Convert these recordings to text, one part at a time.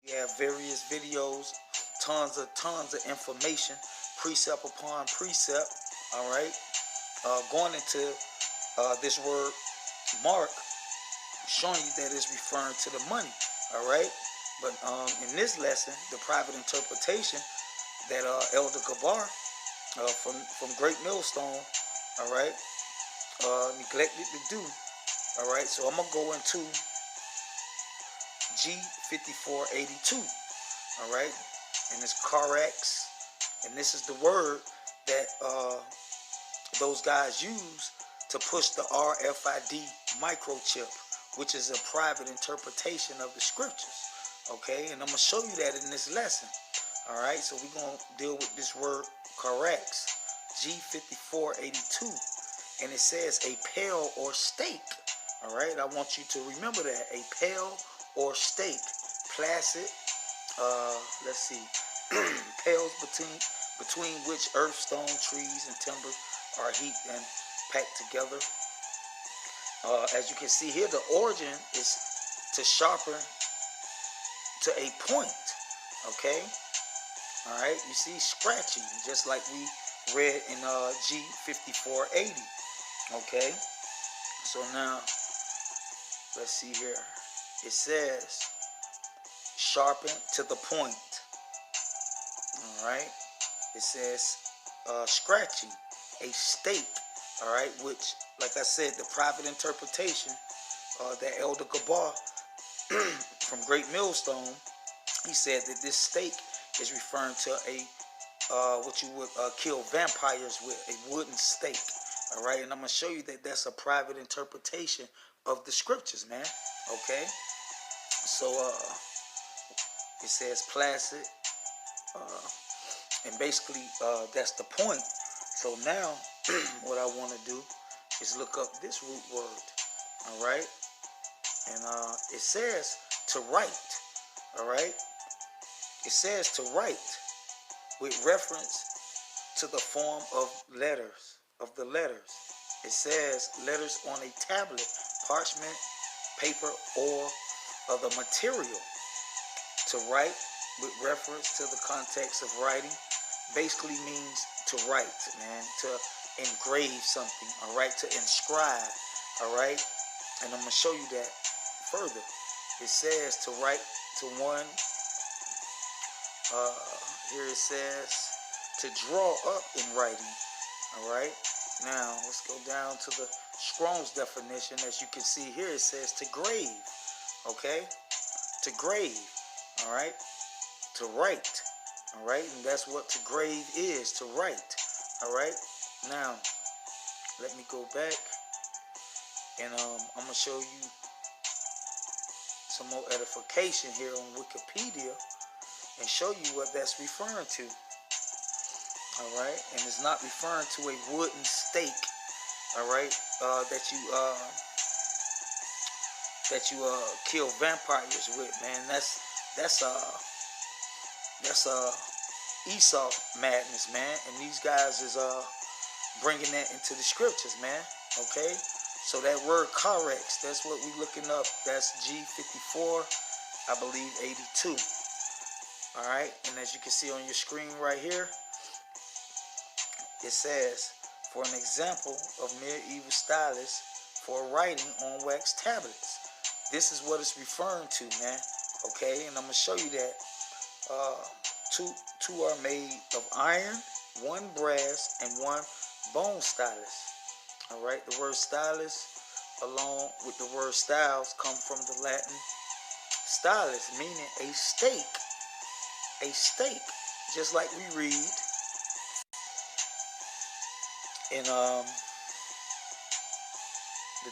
We have various videos, tons of information, precept upon precept. All right, going into this word mark, showing you that it's referring to the money. All right, but in this lesson, the private interpretation that Elder Gabar from Great Millstone, all right, neglected to do. All right, so I'm gonna go into G5482. All right, and it's Charax, and this is the word that those guys use to push the RFID microchip, which is a private interpretation of the scriptures. Okay, and I'm gonna show you that in this lesson. All right, so we're gonna deal with this word Charax, G5482, and it says a pail or stake. All right, I want you to remember that, a pail or stake, placid. Let's see, pails between which earth, stone, trees, and timber are heaped and packed together. As you can see here, the origin is to sharpen to a point. Okay, all right. You see, scratching, just like we read in G5480. Okay, so now let's see here. It says sharpen to the point. All right. It says scratching a stake. All right, which, like I said, the private interpretation that Elder Gabar from Great Millstone, he said that this stake is referring to a what you would kill vampires with, a wooden stake. All right, and I'm gonna show you that that's a private interpretation of the scriptures, man. Okay, so it says placid, and basically that's the point. So now what I want to do is look up this root word. All right, and it says to write. All right, it says to write with reference to the form of letters, of the letters. It says letters on a tablet, parchment, paper, or other material. To write with reference to the context of writing basically means to write, man, to engrave something, all right, to inscribe, all right. And I'm gonna show you that further. It says to write to one. Here it says to draw up in writing, all right. Now let's go down to the Strong's definition. As you can see here, it says to grave. Okay, to grave. All right, to write. All right, and that's what to grave is, to write. All right. Now let me go back, and I'm gonna show you some more edification here on Wikipedia and show you what that's referring to. All right, and it's not referring to a wooden stake. All right, that you kill vampires with, man. That's Esau madness, man. And these guys is bringing that into the scriptures, man. Okay, so that word Charax, that's what we looking up. That's G54, I believe 82. All right, and as you can see on your screen right here, it says, for an example of medieval stylus for writing on wax tablets. This is what it's referring to, man. Okay, and I'm gonna show you that. Two are made of iron, one brass, and one bone stylus. All right, the word stylus, along with the word styles, come from the Latin stylus, meaning a stake. A stake, just like we read in the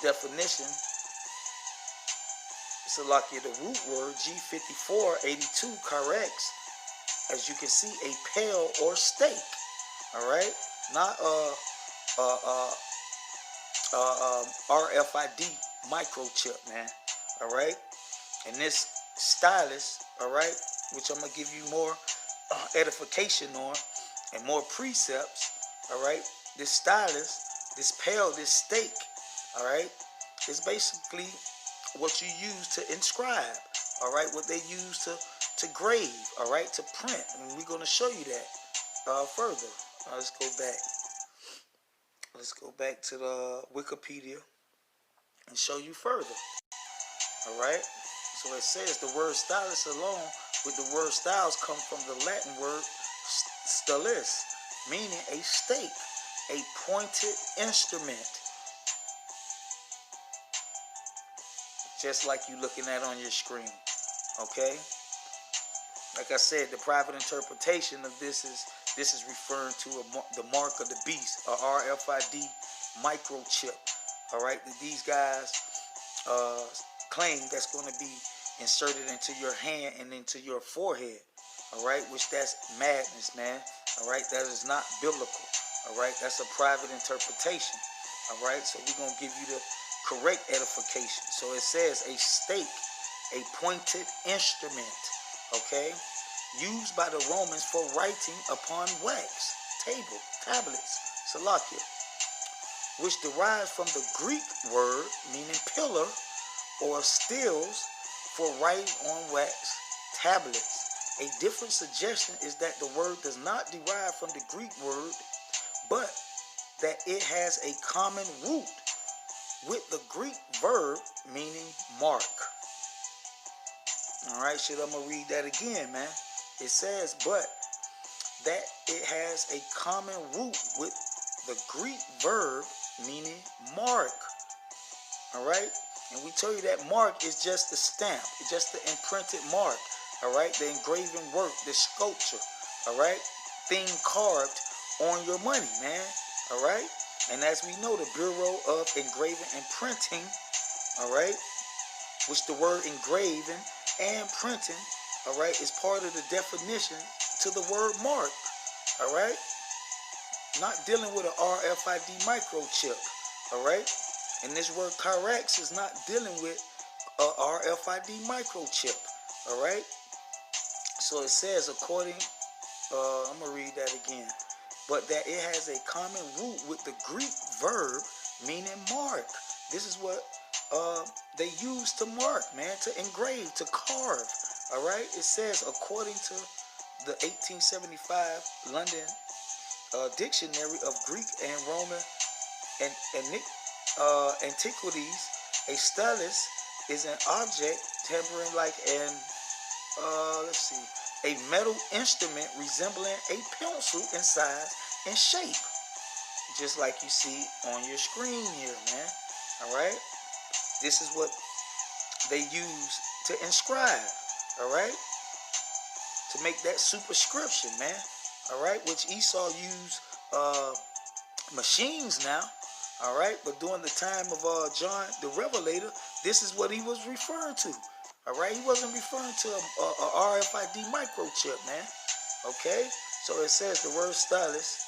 definition. Salakia, the root word G5482 Charax, as you can see, a pail or stake. All right, not RFID microchip, man. All right, and this stylus, all right, which I'm gonna give you more edification on and more precepts. All right, this stylus, this pail, this stake, all right, is basically what you use to inscribe. All right, what they use to grave, all right, to print. And we're going to show you that further. Let's go back. Let's go back to the Wikipedia and show you further. All right. So it says the word stylus alone with the word styles come from the Latin word stylus, meaning a stake, a pointed instrument. Just like you looking at on your screen. Okay. Like I said, the private interpretation of this is referring to the mark of the beast, a RFID microchip. All right, that these guys claim that's going to be inserted into your hand and into your forehead. All right, which that's madness, man. All right, that is not biblical. All right, that's a private interpretation. All right, so we're going to give you the correct edification. So it says a stake, a pointed instrument. Okay, used by the Romans for writing upon wax, tablets, salakia, which derives from the Greek word meaning pillar or stills for writing on wax, tablets. A different suggestion is that the word does not derive from the Greek word, but that it has a common root with the Greek verb meaning mark. All right, shit, I'm going to read that again, man. It says, but that it has a common root with the Greek verb meaning mark. All right, and we tell you that mark is just the stamp, it's just the imprinted mark. All right, the engraving work, the sculpture. All right, thing carved on your money, man. All right, and as we know, the Bureau of Engraving and Printing, all right, which the word engraving and printing, all right, is part of the definition to the word mark. All right, not dealing with an RFID microchip. All right, and this word Charax is not dealing with a RFID microchip. All right, so it says according, I'm gonna read that again, but that it has a common root with the Greek verb meaning mark. This is what they use to mark, man, to engrave, to carve. All right, it says according to the 1875 London Dictionary of Greek and Roman antiquities, a stylus is an object tempering like an a metal instrument resembling a pencil in size and shape, just like you see on your screen here, man. All right, this is what they use to inscribe. All right, to make that superscription, man. All right, which Esau used machines now. All right, but during the time of John the Revelator, this is what he was referring to. All right, he wasn't referring to a RFID microchip, man. Okay, so it says the word stylus,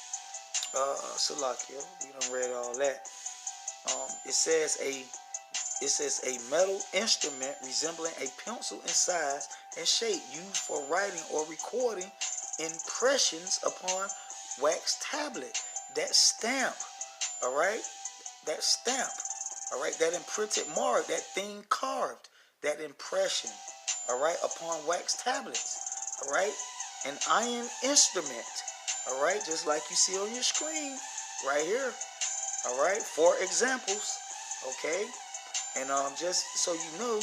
Salakia, we done read all that. It says a metal instrument resembling a pencil in size and shape used for writing or recording impressions upon wax tablet. That stamp, all right, that stamp, all right, that imprinted mark, that thing carved, that impression, all right, upon wax tablets, all right, an iron instrument, all right, just like you see on your screen right here, all right, 4 examples, okay, and just so you know,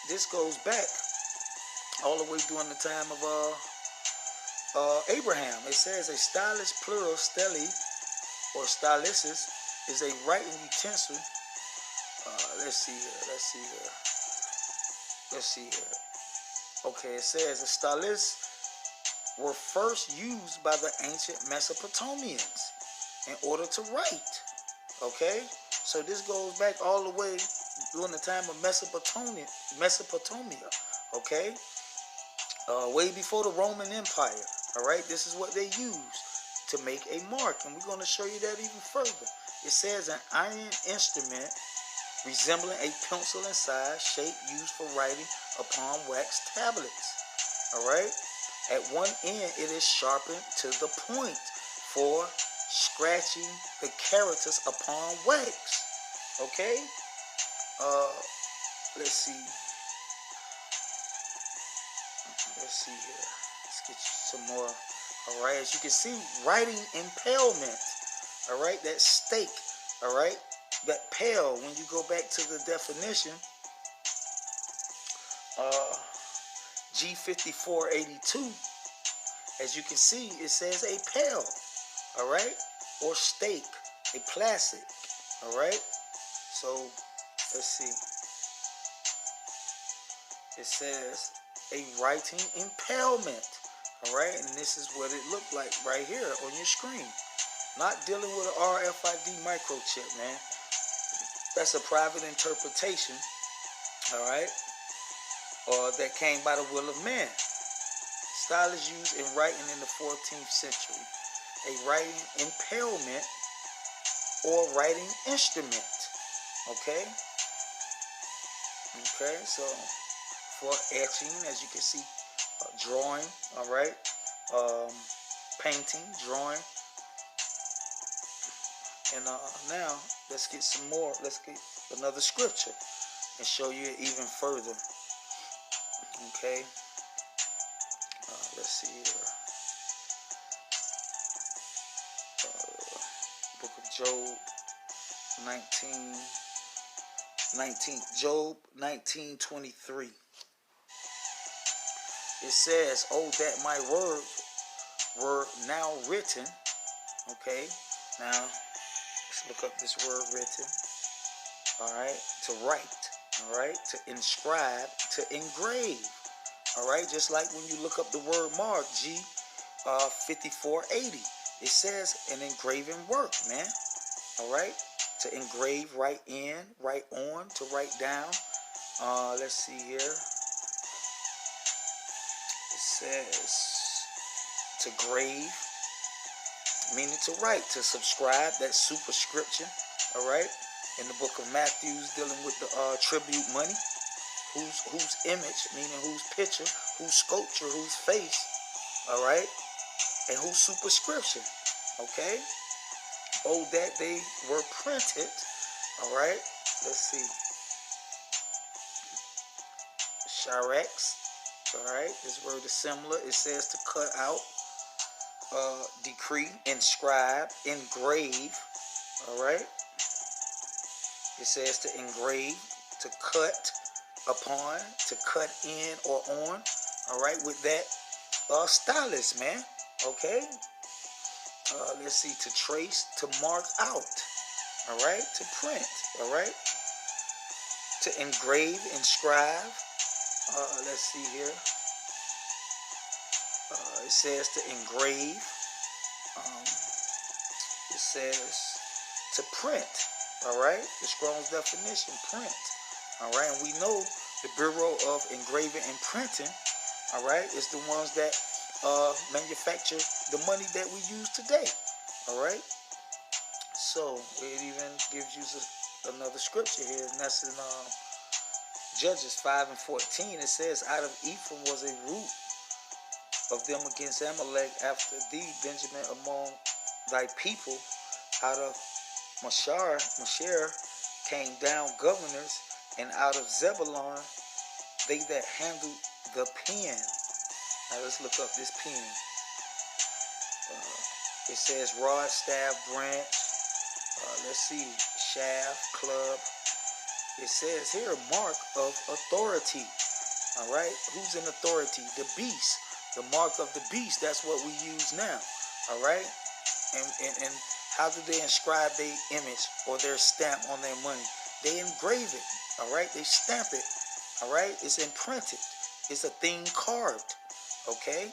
this goes back all the way during the time of Abraham. It says a stylus, plural steli or styluses, is a writing utensil. Let's see here. Okay, it says the stylus were first used by the ancient Mesopotamians in order to write. Okay, so this goes back all the way during the time of Mesopotamia. Okay, way before the Roman Empire. All right, this is what they used to make a mark, and we're going to show you that even further. It says an iron instrument resembling a pencil in size, shape used for writing upon wax tablets. All right, at one end it is sharpened to the point for scratching the characters upon wax. Okay, let's see. Let's see here. Let's get you some more. All right, as you can see, writing impalement. All right, that stake. All right, that pale. When you go back to the definition, G5482, as you can see, it says a pale. All right, or stake, a placid. All right, so let's see. It says a writing impalement. All right, and this is what it looked like right here on your screen. Not dealing with an RFID microchip, man. That's a private interpretation, all right, or that came by the will of man. Style is used in writing in the 14th century. A writing impalement or writing instrument, okay? Okay, so for etching, as you can see, drawing, all right, painting, drawing, and now let's get some more. Let's get another scripture and show you even further. Okay, let's see here. Book of Job 19, Job 19:23. It says, "Oh, that my word were now written." Okay, now let's look up this word written. All right, to write. All right, to inscribe, to engrave. All right, just like when you look up the word mark, G5480, it says an engraving work, man. All right, to engrave, write in, write on, to write down. Let's see here. It says to grave, meaning to write, to subscribe, that's superscription. All right, in the book of Matthew, dealing with the tribute money, whose image, meaning whose picture, whose sculpture, whose face, all right, and whose superscription, okay? Oh, that they were printed, all right? Let's see. Charax, all right? This word is similar. It says to cut out, decree, inscribe, engrave, all right? It says to engrave, to cut upon, to cut in or on, all right? With that stylus, man, okay? Let's see, to trace, to mark out, all right? To print, all right? To engrave, inscribe. Let's see here. It says to engrave. It says to print, all right? The Strong's definition, print, all right? And we know the Bureau of Engraving and Printing, all right, is the ones that manufacture the money that we use today, all right? So it even gives you another scripture here, and that's in Judges 5:14. It says, "Out of Ephraim was a root of them against Amalek after thee, Benjamin among thy people. Out of Mashar came down governors, and out of Zebulon they that handled the pen." Now let's look up this pen. It says rod, staff, branch. Let's see, shaft, club. It says here mark of authority. All right, who's in authority? The beast. The mark of the beast. That's what we use now. All right, and how do they inscribe their image or their stamp on their money? They engrave it. All right, they stamp it. All right, it's imprinted. It's a thing carved. Okay,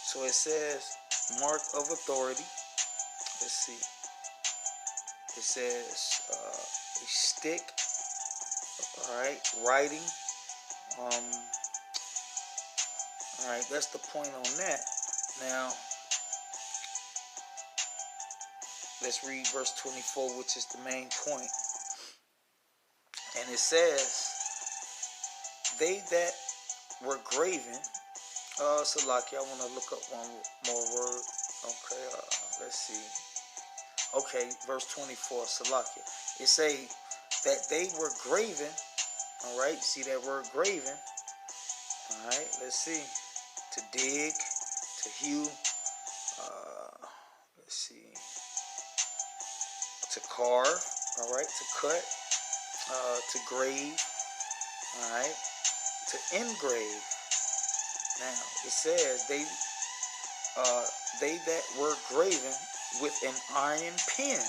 so it says mark of authority. Let's see. It says a stick. All right, writing. All right, that's the point on that. Now, let's read verse 24, which is the main point. And it says, "They that were graven." Salaki, I want to look up one more word. Okay, let's see. Okay, verse 24, Salaki. It say that they were graven. All right, see that word graven. All right, let's see. to dig, to hew, let's see, to carve, all right, to cut, to grave, all right, to engrave. Now it says they that were graven with an iron pen,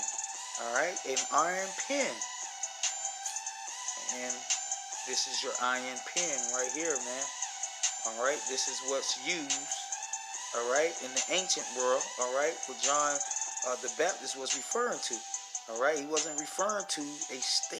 all right, an iron pen, and this is your iron pen right here, man. All right, this is what's used, all right, in the ancient world, all right, what John the Baptist was referring to, all right. He wasn't referring to a stake.